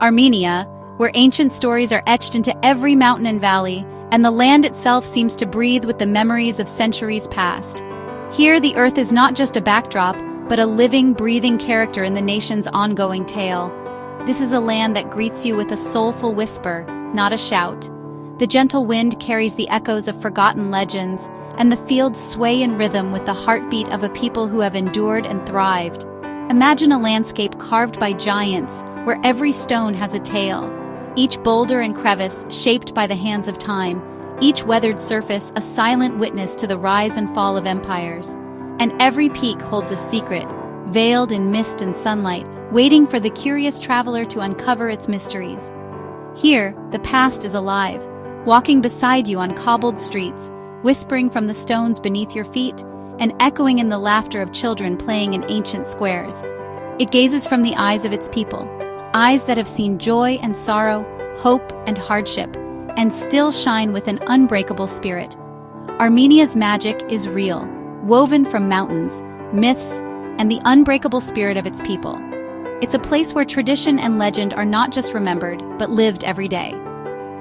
Armenia, where ancient stories are etched into every mountain and valley, and the land itself seems to breathe with the memories of centuries past. Here, the earth is not just a backdrop, but a living, breathing character in the nation's ongoing tale. This is a land that greets you with a soulful whisper, not a shout. The gentle wind carries the echoes of forgotten legends, and the fields sway in rhythm with the heartbeat of a people who have endured and thrived. Imagine a landscape carved by giants, where every stone has a tale. Each boulder and crevice shaped by the hands of time, each weathered surface a silent witness to the rise and fall of empires. And every peak holds a secret, veiled in mist and sunlight, waiting for the curious traveler to uncover its mysteries. Here, the past is alive, walking beside you on cobbled streets, whispering from the stones beneath your feet, and echoing in the laughter of children playing in ancient squares. It gazes from the eyes of its people, eyes that have seen joy and sorrow, hope and hardship, and still shine with an unbreakable spirit. Armenia's magic is real, woven from mountains, myths, and the unbreakable spirit of its people. It's a place where tradition and legend are not just remembered, but lived every day.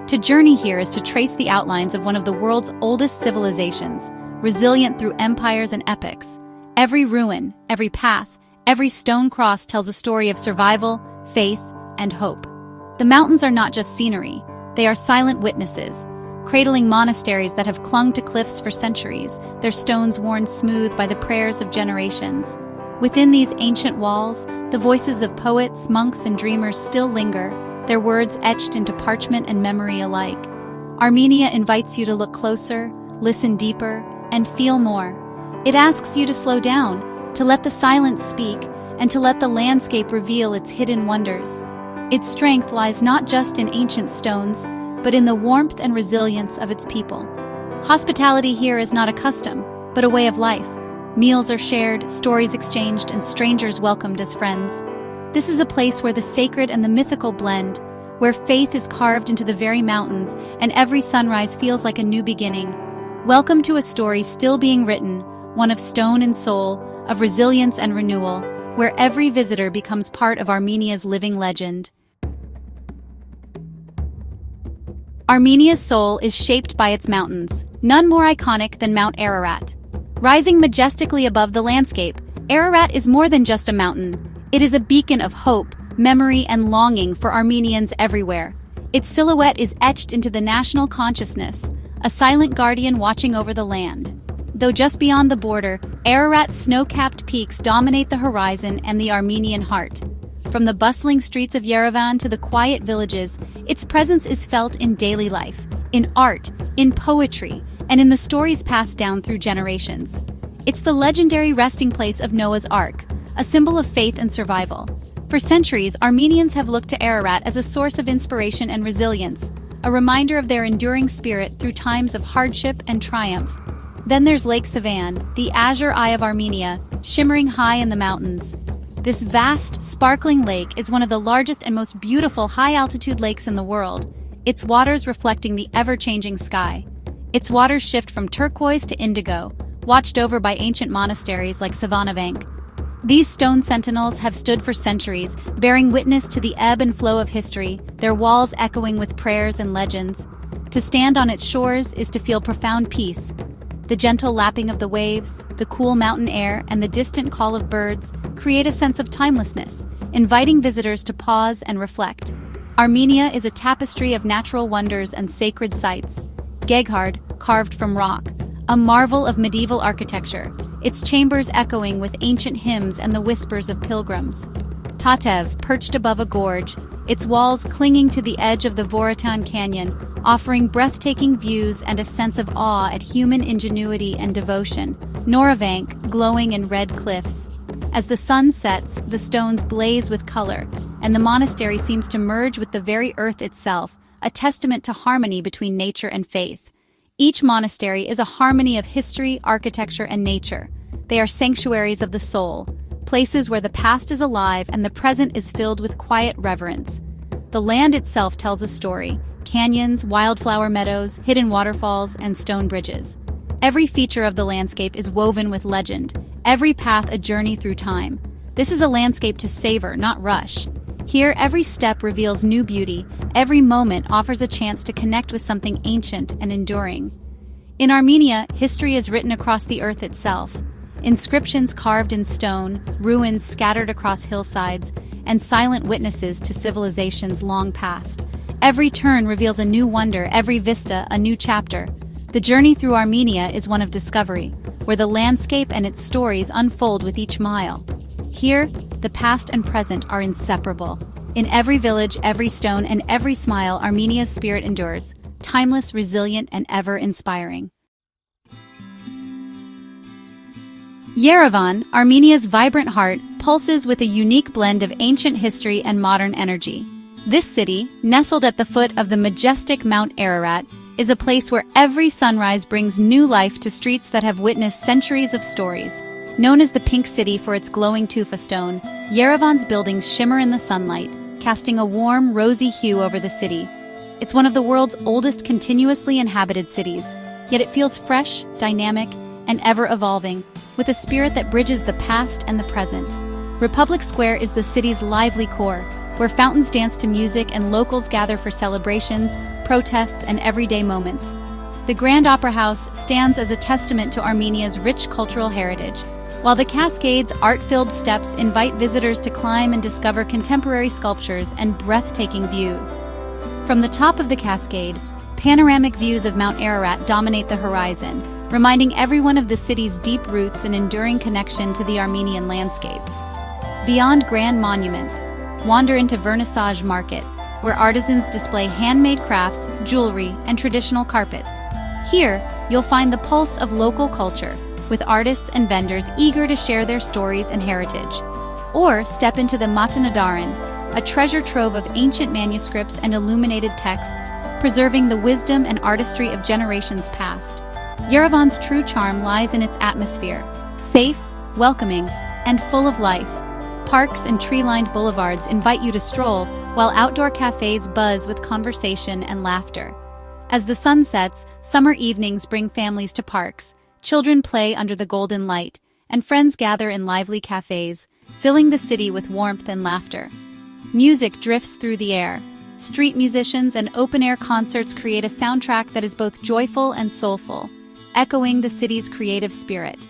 To journey here is to trace the outlines of one of the world's oldest civilizations, resilient through empires and epics. Every ruin, every path, every stone cross tells a story of survival, faith, and hope. The mountains are not just scenery, they are silent witnesses, cradling monasteries that have clung to cliffs for centuries, their stones worn smooth by the prayers of generations. Within these ancient walls, the voices of poets, monks, and dreamers still linger, their words etched into parchment and memory alike. Armenia invites you to look closer, listen deeper, and feel more. It asks you to slow down, to let the silence speak, and to let the landscape reveal its hidden wonders. Its strength lies not just in ancient stones, but in the warmth and resilience of its people. Hospitality here is not a custom, but a way of life. Meals are shared, stories exchanged, and strangers welcomed as friends. This is a place where the sacred and the mythical blend, where faith is carved into the very mountains, and every sunrise feels like a new beginning. Welcome to a story still being written, one of stone and soul, of resilience and renewal, where every visitor becomes part of Armenia's living legend. Armenia's soul is shaped by its mountains, none more iconic than Mount Ararat. Rising majestically above the landscape, Ararat is more than just a mountain. It is a beacon of hope, memory, and longing for Armenians everywhere. Its silhouette is etched into the national consciousness, a silent guardian watching over the land. Though just beyond the border, Ararat's snow-capped peaks dominate the horizon and the Armenian heart. From the bustling streets of Yerevan to the quiet villages, its presence is felt in daily life, in art, in poetry, and in the stories passed down through generations. It's the legendary resting place of Noah's Ark, a symbol of faith and survival. For centuries, Armenians have looked to Ararat as a source of inspiration and resilience, a reminder of their enduring spirit through times of hardship and triumph. Then there's Lake Sevan, the azure eye of Armenia, shimmering high in the mountains. This vast, sparkling lake is one of the largest and most beautiful high-altitude lakes in the world, its waters reflecting the ever-changing sky. Its waters shift from turquoise to indigo, watched over by ancient monasteries like Savanavank. These stone sentinels have stood for centuries, bearing witness to the ebb and flow of history, their walls echoing with prayers and legends. To stand on its shores is to feel profound peace. The gentle lapping of the waves, the cool mountain air, and the distant call of birds create a sense of timelessness, inviting visitors to pause and reflect. Armenia is a tapestry of natural wonders and sacred sites. Geghard, carved from rock, a marvel of medieval architecture, its chambers echoing with ancient hymns and the whispers of pilgrims. Tatev, perched above a gorge, its walls clinging to the edge of the Voratan Canyon, offering breathtaking views and a sense of awe at human ingenuity and devotion. Noravank, glowing in red cliffs. As the sun sets, the stones blaze with color, and the monastery seems to merge with the very earth itself, a testament to harmony between nature and faith. Each monastery is a harmony of history, architecture, and nature. They are sanctuaries of the soul, places where the past is alive and the present is filled with quiet reverence. The land itself tells a story: canyons, wildflower meadows, hidden waterfalls, and stone bridges. Every feature of the landscape is woven with legend, every path a journey through time. This is a landscape to savor, not rush. Here, every step reveals new beauty, every moment offers a chance to connect with something ancient and enduring. In Armenia, history is written across the earth itself. Inscriptions carved in stone, ruins scattered across hillsides, and silent witnesses to civilizations long past. Every turn reveals a new wonder, every vista a new chapter. The journey through Armenia is one of discovery, where the landscape and its stories unfold with each mile. Here, the past and present are inseparable. In every village, every stone, and every smile, Armenia's spirit endures, timeless, resilient, and ever-inspiring. Yerevan, Armenia's vibrant heart, pulses with a unique blend of ancient history and modern energy. This city, nestled at the foot of the majestic Mount Ararat, is a place where every sunrise brings new life to streets that have witnessed centuries of stories. Known as the Pink City for its glowing tufa stone, Yerevan's buildings shimmer in the sunlight, casting a warm, rosy hue over the city. It's one of the world's oldest continuously inhabited cities, yet it feels fresh, dynamic, and ever-evolving, with a spirit that bridges the past and the present. Republic Square is the city's lively core, where fountains dance to music and locals gather for celebrations, protests, and everyday moments. The Grand Opera House stands as a testament to Armenia's rich cultural heritage, while the Cascades' art-filled steps invite visitors to climb and discover contemporary sculptures and breathtaking views. From the top of the Cascade, panoramic views of Mount Ararat dominate the horizon, reminding everyone of the city's deep roots and enduring connection to the Armenian landscape. Beyond grand monuments, wander into Vernissage Market, where artisans display handmade crafts, jewelry, and traditional carpets. Here, you'll find the pulse of local culture, with artists and vendors eager to share their stories and heritage. Or step into the Matanadaran, a treasure trove of ancient manuscripts and illuminated texts, preserving the wisdom and artistry of generations past. Yerevan's true charm lies in its atmosphere, safe, welcoming, and full of life. Parks and tree-lined boulevards invite you to stroll, while outdoor cafes buzz with conversation and laughter. As the sun sets, summer evenings bring families to parks, children play under the golden light, and friends gather in lively cafes, filling the city with warmth and laughter. Music drifts through the air. Street musicians and open-air concerts create a soundtrack that is both joyful and soulful, echoing the city's creative spirit.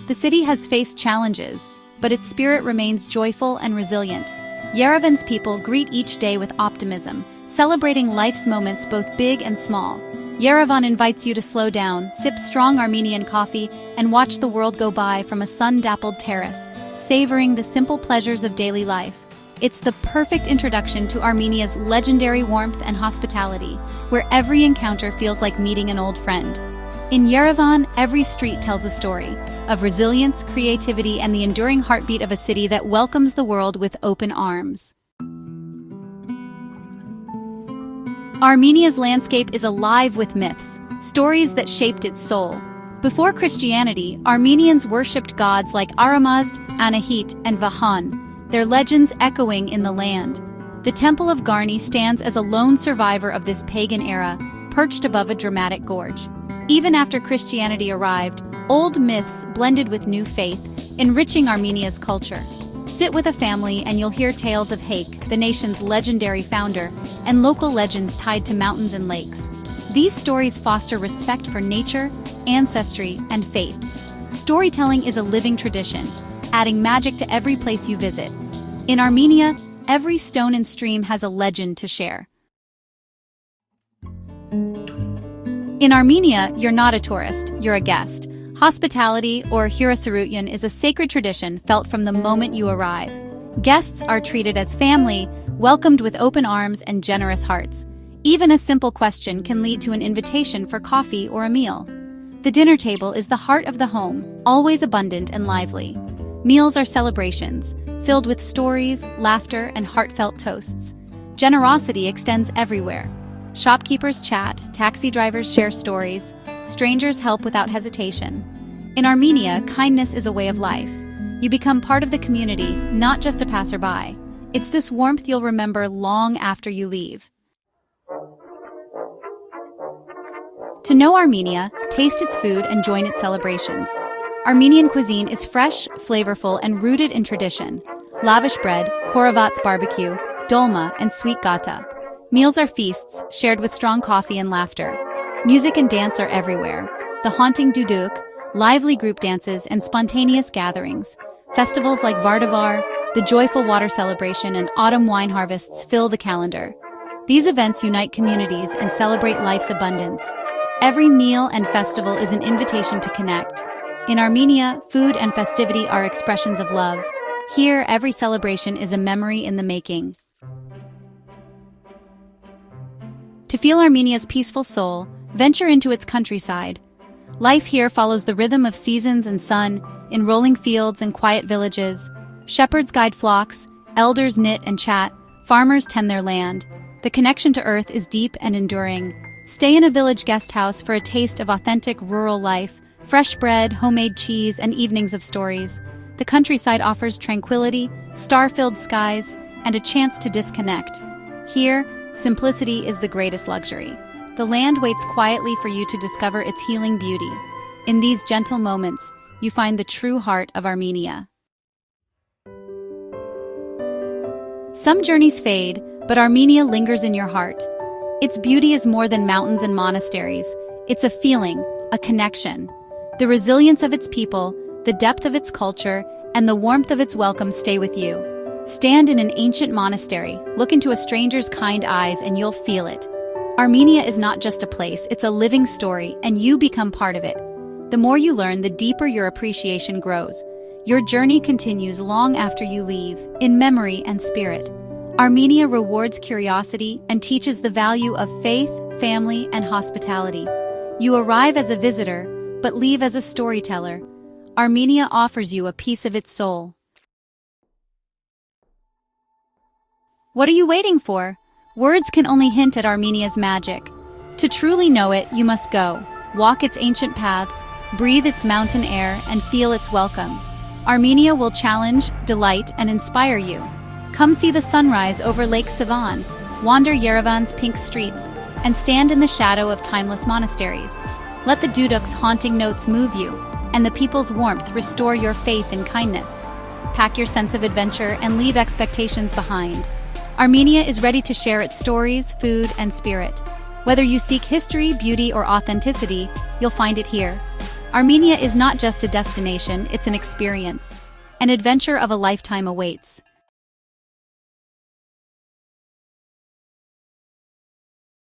The city has faced challenges, but its spirit remains joyful and resilient. Yerevan's people greet each day with optimism, celebrating life's moments both big and small. Yerevan invites you to slow down, sip strong Armenian coffee, and watch the world go by from a sun-dappled terrace, savoring the simple pleasures of daily life. It's the perfect introduction to Armenia's legendary warmth and hospitality, where every encounter feels like meeting an old friend. In Yerevan, every street tells a story of resilience, creativity, and the enduring heartbeat of a city that welcomes the world with open arms. Armenia's landscape is alive with myths, stories that shaped its soul. Before Christianity, Armenians worshipped gods like Aramazd, Anahit, and Vahan, their legends echoing in the land. The Temple of Garni stands as a lone survivor of this pagan era, perched above a dramatic gorge. Even after Christianity arrived, old myths blended with new faith, enriching Armenia's culture. Sit with a family and you'll hear tales of Haik, the nation's legendary founder, and local legends tied to mountains and lakes. These stories foster respect for nature, ancestry, and faith. Storytelling is a living tradition, adding magic to every place you visit. In Armenia, every stone and stream has a legend to share. In Armenia, you're not a tourist, you're a guest. Hospitality, or hirasarutyan, is a sacred tradition felt from the moment you arrive. Guests are treated as family, welcomed with open arms and generous hearts. Even a simple question can lead to an invitation for coffee or a meal. The dinner table is the heart of the home, always abundant and lively. Meals are celebrations, filled with stories, laughter, and heartfelt toasts. Generosity extends everywhere. Shopkeepers chat, taxi drivers share stories, strangers help without hesitation. In Armenia, kindness is a way of life. You become part of the community, not just a passerby. It's this warmth you'll remember long after you leave. To know Armenia, taste its food and join its celebrations. Armenian cuisine is fresh, flavorful, and rooted in tradition. Lavish bread, Khoravat's barbecue, dolma, and sweet gata. Meals are feasts, shared with strong coffee and laughter. Music and dance are everywhere. The haunting duduk, lively group dances, and spontaneous gatherings. Festivals like Vardavar, the joyful water celebration, and autumn wine harvests fill the calendar. These events unite communities and celebrate life's abundance. Every meal and festival is an invitation to connect. In Armenia, food and festivity are expressions of love. Here, every celebration is a memory in the making. To feel Armenia's peaceful soul, venture into its countryside. Life here follows the rhythm of seasons and sun, in rolling fields and quiet villages. Shepherds guide flocks, elders knit and chat, farmers tend their land. The connection to earth is deep and enduring. Stay in a village guest house for a taste of authentic rural life, fresh bread, homemade cheese, and evenings of stories. The countryside offers tranquility, star-filled skies, and a chance to disconnect. Here, simplicity is the greatest luxury. The land waits quietly for you to discover its healing beauty. In these gentle moments, you find the true heart of Armenia. Some journeys fade, but Armenia lingers in your heart. Its beauty is more than mountains and monasteries. It's a feeling, a connection. The resilience of its people, the depth of its culture, and the warmth of its welcome stay with you. Stand in an ancient monastery, look into a stranger's kind eyes, and you'll feel it. Armenia is not just a place, it's a living story, and you become part of it. The more you learn, the deeper your appreciation grows. Your journey continues long after you leave, in memory and spirit. Armenia rewards curiosity and teaches the value of faith, family, and hospitality. You arrive as a visitor, but leave as a storyteller. Armenia offers you a piece of its soul. What are you waiting for? Words can only hint at Armenia's magic. To truly know it, you must go, walk its ancient paths, breathe its mountain air, and feel its welcome. Armenia will challenge, delight, and inspire you. Come see the sunrise over Lake Sivan, wander Yerevan's pink streets, and stand in the shadow of timeless monasteries. Let the duduk's haunting notes move you, and the people's warmth restore your faith in kindness. Pack your sense of adventure and leave expectations behind. Armenia is ready to share its stories, food, and spirit. Whether you seek history, beauty, or authenticity, you'll find it here. Armenia is not just a destination, it's an experience. An adventure of a lifetime awaits.